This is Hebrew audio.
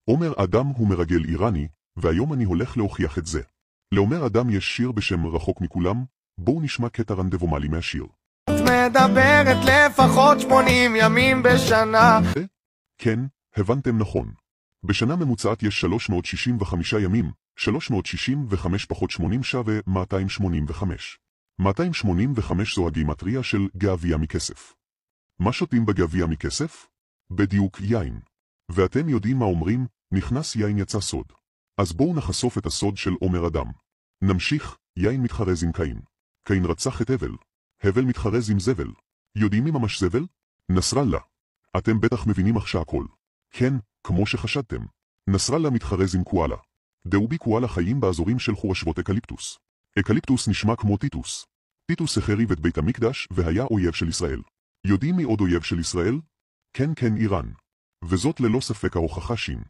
עומר אדם הוא מרגל איראני, והיום אני הולך להוכיח את זה. לעומר אדם יש שיר בשם רחוק מכולם, בואו נשמע קטע רנדבומלי מהשיר. את מדברת לפחות 80 ימים בשנה. כן, הבנתם נכון. בשנה ממוצעת יש 365 ימים, 365 פחות 80 שווה 285. 285 זו הגימטריה של גביע מכסף. מה שותים בגביע מכסף? בדיוק יין. ואתם יודעים מה אומרים, נכנס יין יצא סוד. אז בואו נחשוף את הסוד של עומר אדם. נמשיך, יין מתחרז עם קין. קין רצח את הבל. הבל מתחרז עם זבל. יודעים מי ממש זבל? נסראללה. אתם בטח מבינים עכשיו הכל. כן, כמו שחשדתם. נסראללה מתחרז עם קואלה. דאובי קואלה חיים באזורים של חורשות אקליפטוס. אקליפטוס נשמע כמו טיטוס. טיטוס החריב את בית המקדש והיה אויב של ישראל. יודעים מי עוד אויב של ישראל? כן, איראן. וזאת ללא ספק ההוכחה שין.